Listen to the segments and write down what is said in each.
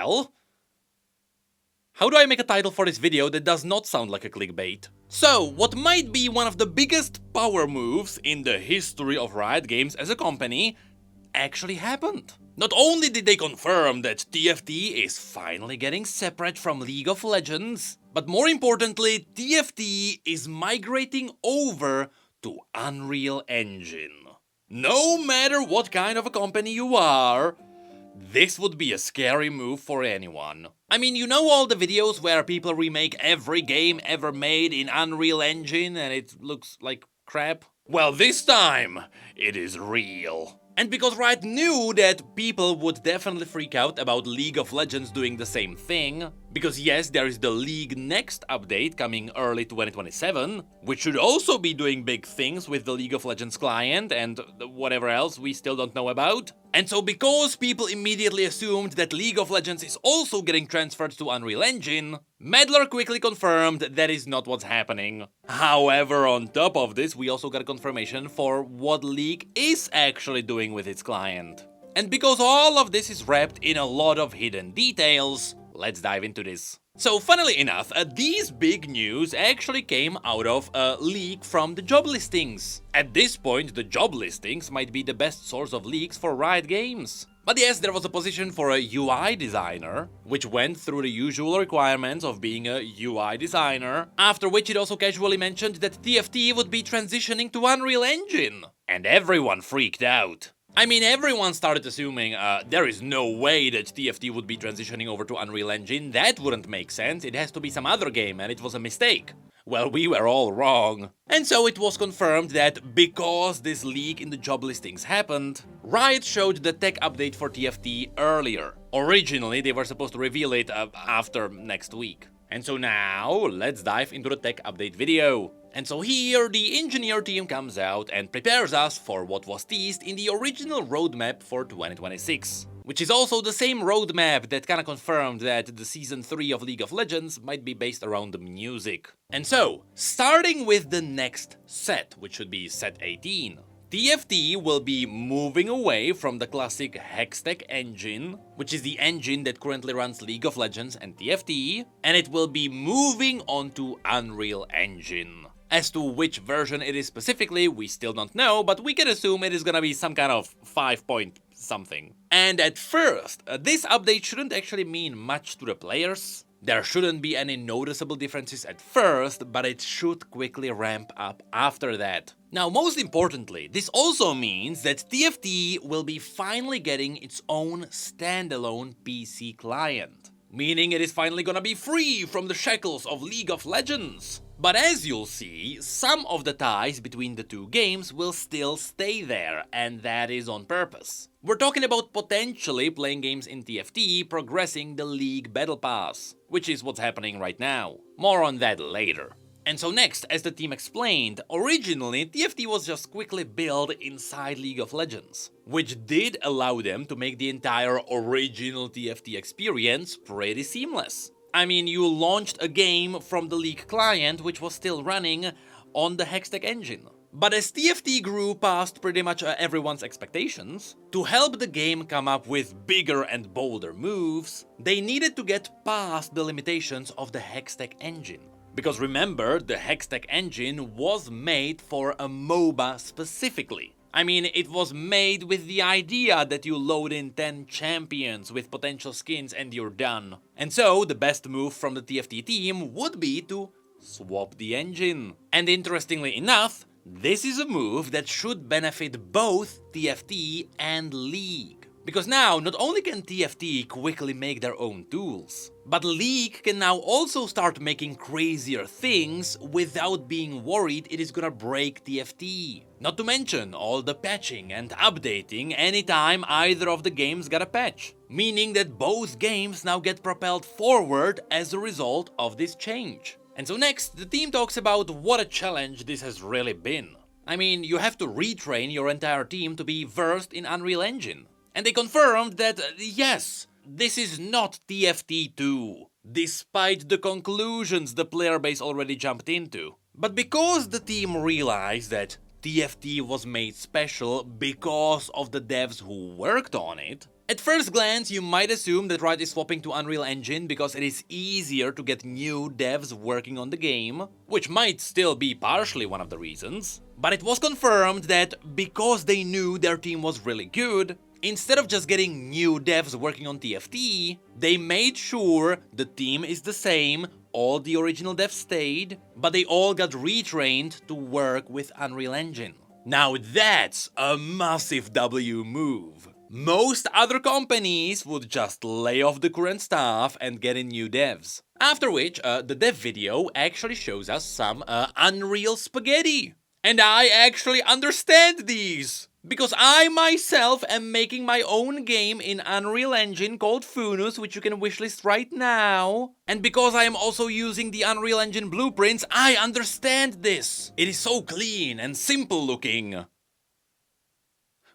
well, how do I make a title for this video that does not sound like a clickbait? So, what might be one of the biggest power moves in the history of Riot Games as a company actually happened. Not only did they confirm that TFT is finally getting separate from League of Legends, but more importantly, TFT is migrating over to Unreal Engine. No matter what kind of a company you are, this would be a scary move for anyone. I mean, you know all the videos where people remake every game ever made in Unreal Engine and it looks like crap? Well, this time, it is real. And because Riot knew that people would definitely freak out about League of Legends doing the same thing, because yes, there is the League Next update coming early 2027, which should also be doing big things with the League of Legends client and whatever else we still don't know about. And so because people immediately assumed that League of Legends is also getting transferred to Unreal Engine, Meddler quickly confirmed that is not what's happening. However, on top of this, we also got a confirmation for what League is actually doing with its client. And because all of this is wrapped in a lot of hidden details, let's dive into this. So funnily enough, these big news actually came out of a leak from the job listings. At this point, the job listings might be the best source of leaks for Riot Games. But yes, there was a position for a UI designer, which went through the usual requirements of being a UI designer, after which it also casually mentioned that TFT would be transitioning to Unreal Engine. And everyone freaked out. I mean, everyone started assuming there is no way that TFT would be transitioning over to Unreal Engine. That wouldn't make sense. It has to be some other game, and it was a mistake. Well, we were all wrong. And so it was confirmed that because this leak in the job listings happened, Riot showed the tech update for TFT earlier. Originally, they were supposed to reveal it after next week. And so now, let's dive into the tech update video. And so here, the engineer team comes out and prepares us for what was teased in the original roadmap for 2026. Which is also the same roadmap that kinda confirmed that the Season 3 of League of Legends might be based around the music. And so, starting with the next set, which should be set 18. TFT will be moving away from the classic Hextech engine, which is the engine that currently runs League of Legends and TFT, and it will be moving on to Unreal Engine. As to which version it is specifically, we still don't know, but we can assume it is gonna be some kind of 5 point something. And at first, this update shouldn't actually mean much to the players. There shouldn't be any noticeable differences at first, but it should quickly ramp up after that. Now, most importantly, this also means that TFT will be finally getting its own standalone PC client. Meaning it is finally gonna be free from the shackles of League of Legends. But as you'll see, some of the ties between the two games will still stay there, and that is on purpose. We're talking about potentially playing games in TFT progressing the League Battle Pass, which is what's happening right now. More on that later. And so next, as the team explained, originally TFT was just quickly built inside League of Legends, which did allow them to make the entire original TFT experience pretty seamless. I mean, you launched a game from the League client which was still running on the Hextech engine. But as TFT grew past pretty much everyone's expectations, to help the game come up with bigger and bolder moves, they needed to get past the limitations of the Hextech engine. Because remember, the Hextech engine was made for a MOBA specifically. I mean, it was made with the idea that you load in 10 champions with potential skins and you're done. And so, the best move from the TFT team would be to swap the engine. And interestingly enough, this is a move that should benefit both TFT and League. Because now, not only can TFT quickly make their own tools, but League can now also start making crazier things without being worried it is gonna break TFT. Not to mention all the patching and updating anytime either of the games got a patch. Meaning that both games now get propelled forward as a result of this change. And so next, the team talks about what a challenge this has really been. I mean, you have to retrain your entire team to be versed in Unreal Engine. And they confirmed that, yes, this is not TFT 2, despite the conclusions the player base already jumped into. But because the team realized that TFT was made special because of the devs who worked on it, At first glance, you might assume that Riot is swapping to Unreal Engine because it is easier to get new devs working on the game, which might still be partially one of the reasons. But it was confirmed that because they knew their team was really good, instead of just getting new devs working on TFT, they made sure the team is the same, all the original devs stayed, but they all got retrained to work with Unreal Engine. Now that's a massive W move. Most other companies would just lay off the current staff and get in new devs. After which, the dev video actually shows us some Unreal spaghetti. And I actually understand these! Because I myself am making my own game in Unreal Engine called Funus, which you can wishlist right now. And because I am also using the Unreal Engine blueprints, I understand this! It is so clean and simple looking.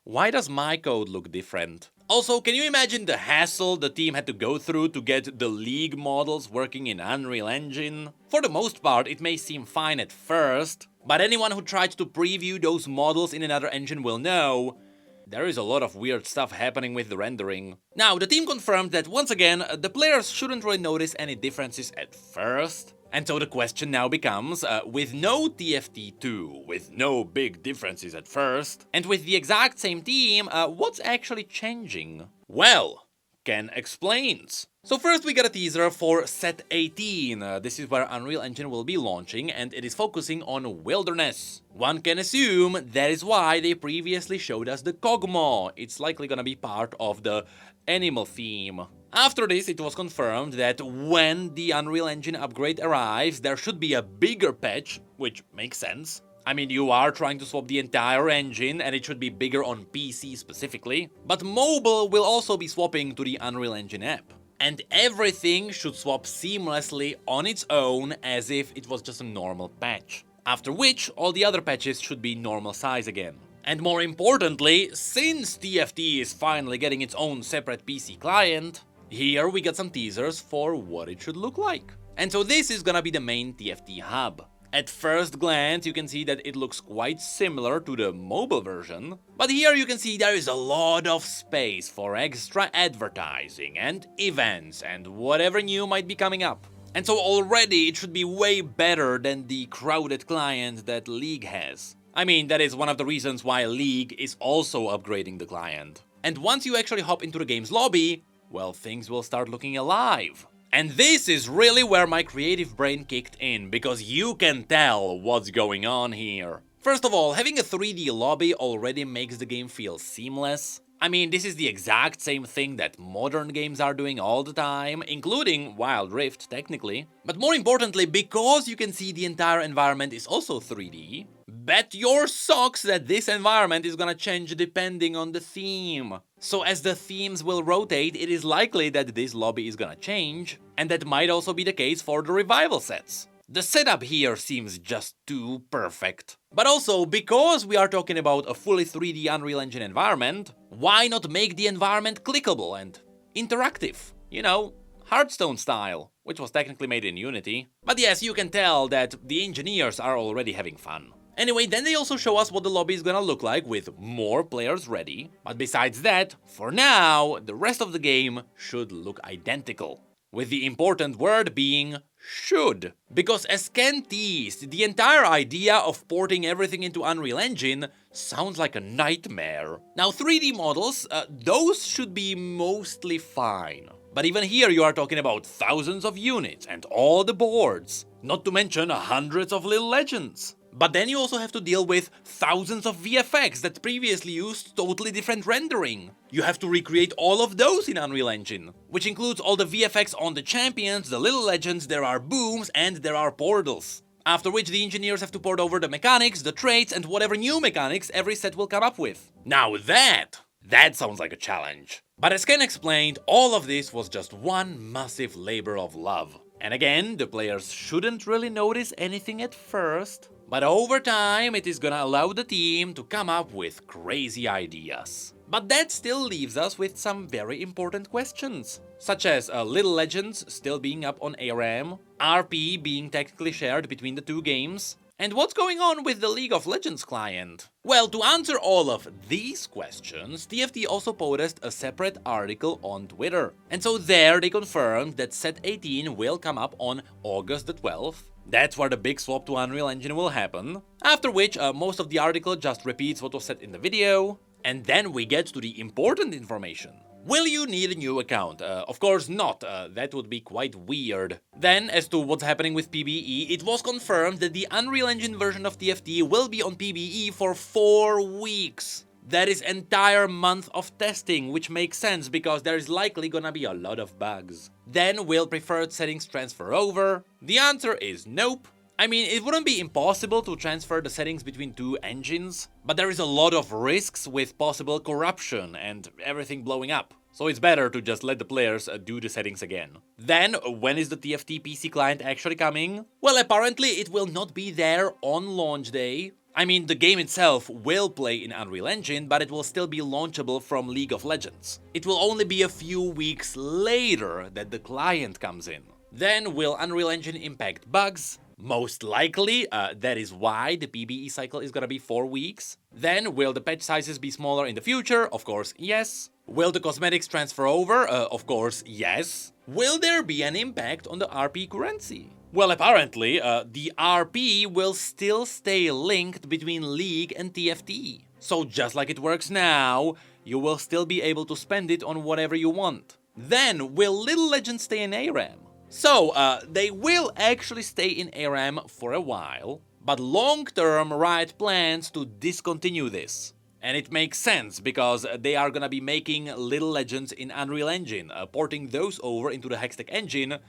Why does my code look different? Also, can you imagine the hassle the team had to go through to get the League models working in Unreal Engine? For the most part, it may seem fine at first, but anyone who tried to preview those models in another engine will know there is a lot of weird stuff happening with the rendering. Now, the team confirmed that once again, the players shouldn't really notice any differences at first. And so the question now becomes, with no TFT2, with no big differences at first, and with the exact same team, what's actually changing? Well, Ken explains. So first we got a teaser for Set 18, this is where Unreal Engine will be launching and it is focusing on wilderness. One can assume that is why they previously showed us the Kog'Maw, it's likely gonna be part of the animal theme. After this, it was confirmed that when the Unreal Engine upgrade arrives, there should be a bigger patch, which makes sense. I mean, you are trying to swap the entire engine and it should be bigger on PC specifically. But mobile will also be swapping to the Unreal Engine app. And everything should swap seamlessly on its own as if it was just a normal patch. After which, all the other patches should be normal size again. And more importantly, since TFT is finally getting its own separate PC client, here we got some teasers for what it should look like. And so this is gonna be the main TFT hub. At first glance, you can see that it looks quite similar to the mobile version, but here you can see there is a lot of space for extra advertising and events and whatever new might be coming up. And so already it should be way better than the crowded client that League has. I mean, that is one of the reasons why League is also upgrading the client. And once you actually hop into the game's lobby, well, things will start looking alive. And this is really where my creative brain kicked in, because you can tell what's going on here. First of all, having a 3D lobby already makes the game feel seamless. I mean, this is the exact same thing that modern games are doing all the time, including Wild Rift, technically. But more importantly, because you can see the entire environment is also 3D, bet your socks that this environment is gonna change depending on the theme. So as the themes will rotate, it is likely that this lobby is gonna change, and that might also be the case for the revival sets. The setup here seems just too perfect. But also, because we are talking about a fully 3D Unreal Engine environment, why not make the environment clickable and interactive? You know, Hearthstone style, which was technically made in Unity. But yes, you can tell that the engineers are already having fun. Anyway, then they also show us what the lobby is gonna look like with more players ready. But besides that, for now, the rest of the game should look identical. With the important word being should. Because as Ken teased, the entire idea of porting everything into Unreal Engine sounds like a nightmare. Now 3D models, those should be mostly fine. But even here you are talking about thousands of units and all the boards. Not to mention hundreds of little legends. But then you also have to deal with thousands of VFX that previously used totally different rendering. You have to recreate all of those in Unreal Engine, which includes all the VFX on the champions, the little legends, there are booms, and there are portals. After which the engineers have to port over the mechanics, the traits, and whatever new mechanics every set will come up with. Now that sounds like a challenge. But as Ken explained, all of this was just one massive labor of love. And again, the players shouldn't really notice anything at first, but over time it is gonna allow the team to come up with crazy ideas. But that still leaves us with some very important questions, such as Little Legends still being up on ARAM, RP being technically shared between the two games, And what's going on with the League of Legends client? Well, to answer all of these questions, TFT also posted a separate article on Twitter. And so there they confirmed that Set 18 will come up on August the 12th. That's where the big swap to Unreal Engine will happen. After which, most of the article just repeats what was said in the video. And then we get to the important information. Will you need a new account? Of course not, that would be quite weird. Then, as to what's happening with PBE, it was confirmed that the Unreal Engine version of TFT will be on PBE for 4 weeks. That is entire month of testing, which makes sense because there is likely gonna be a lot of bugs. Then, will preferred settings transfer over? The answer is nope. I mean, it wouldn't be impossible to transfer the settings between 2 engines, but there is a lot of risks with possible corruption and everything blowing up. So it's better to just let the players do the settings again. Then, when is the TFT PC client actually coming? Well, apparently it will not be there on launch day. I mean, the game itself will play in Unreal Engine, but it will still be launchable from League of Legends. It will only be a few weeks later that the client comes in. Then, will Unreal Engine impact bugs? Most likely, that is why the PBE cycle is gonna be 4 weeks. Then, will the patch sizes be smaller in the future? Of course, yes. Will the cosmetics transfer over? Of course, yes. Will there be an impact on the RP currency? Well, apparently, the RP will still stay linked between League and TFT. So just like it works now, you will still be able to spend it on whatever you want. Then, will Little Legends stay in ARAM? So, they will actually stay in ARAM for a while, but long-term Riot plans to discontinue this. And it makes sense, because they are gonna be making Little Legends in Unreal Engine. Porting those over into the Hextech engine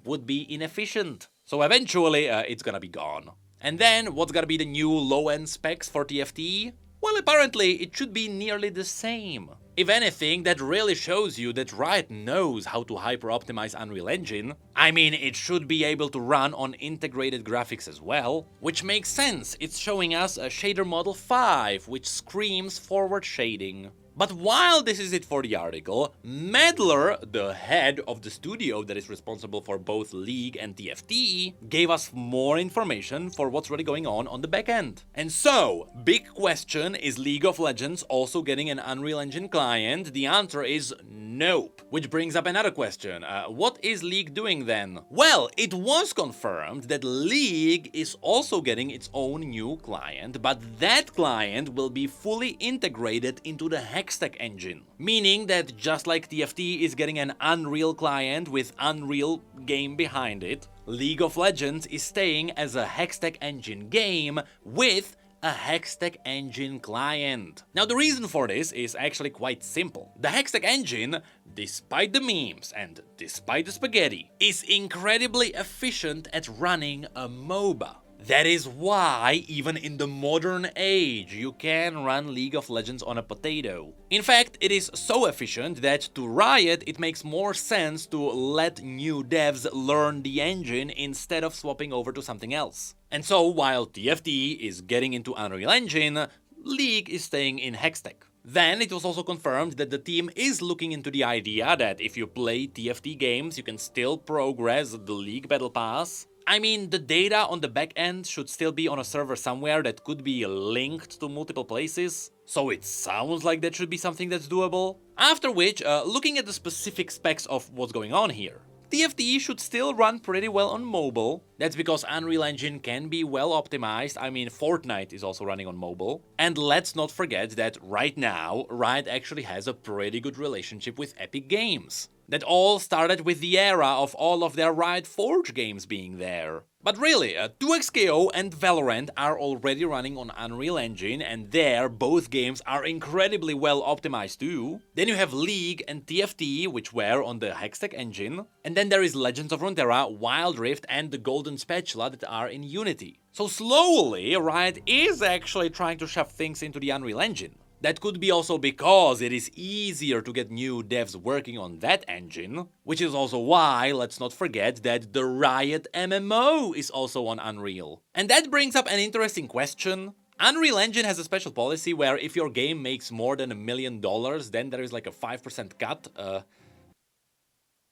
would be inefficient. So eventually, it's gonna be gone. And then, what's gonna be the new low-end specs for TFT? Well, apparently, it should be nearly the same. If anything, that really shows you that Riot knows how to hyper-optimize Unreal Engine. I mean, it should be able to run on integrated graphics as well, which makes sense. It's showing us a shader model 5, which screams forward shading. But while this is it for the article, Medler, the head of the studio that is responsible for both League and TFT, gave us more information for what's really going on the back end. And so, big question, is League of Legends also getting an Unreal Engine client? The answer is nope. Which brings up another question, what is League doing then? Well, it was confirmed that League is also getting its own new client, but that client will be fully integrated into the Hextech engine. Meaning that just like TFT is getting an Unreal client with Unreal game behind it, League of Legends is staying as a Hextech engine game with a Hextech engine client. Now the reason for this is actually quite simple. The Hextech engine, despite the memes and despite the spaghetti, is incredibly efficient at running a MOBA. That is why, even in the modern age, you can run League of Legends on a potato. In fact, it is so efficient that to Riot it makes more sense to let new devs learn the engine instead of swapping over to something else. And so, while TFT is getting into Unreal Engine, League is staying in Hextech. Then it was also confirmed that the team is looking into the idea that if you play TFT games, you can still progress the League Battle Pass. I mean, the data on the back end should still be on a server somewhere that could be linked to multiple places, so it sounds like that should be something that's doable. After which, looking at the specific specs of what's going on here, TFT should still run pretty well on mobile. That's because Unreal Engine can be well optimized. I mean, Fortnite is also running on mobile. And let's not forget that right now, Riot actually has a pretty good relationship with Epic Games. That all started with the era of all of their Riot Forge games being there. But really, 2XKO and Valorant are already running on Unreal Engine, and there both games are incredibly well optimized too. Then you have League and TFT, which were on the Hextech engine. And then there is Legends of Runeterra, Wild Rift and the Golden Spatula that are in Unity. So slowly, Riot is actually trying to shove things into the Unreal Engine. That could be also because it is easier to get new devs working on that engine, which is also why, let's not forget, that the Riot MMO is also on Unreal. And that brings up an interesting question. Unreal Engine has a special policy where if your game makes more than $1 million, then there is like a 5% cut.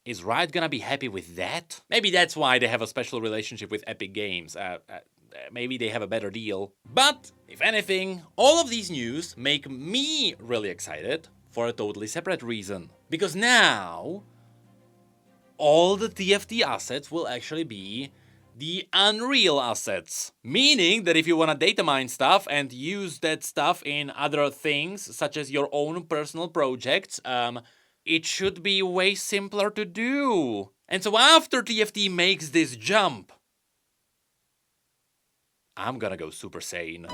Is Riot gonna be happy with that? Maybe that's why they have a special relationship with Epic Games. maybe they have a better deal. But, if anything, all of these news make me really excited for a totally separate reason. Because now, all the TFT assets will actually be the Unreal assets. Meaning that if you want to data mine stuff and use that stuff in other things, such as your own personal projects, it should be way simpler to do. And so after TFT makes this jump, I'm gonna go Super Saiyan.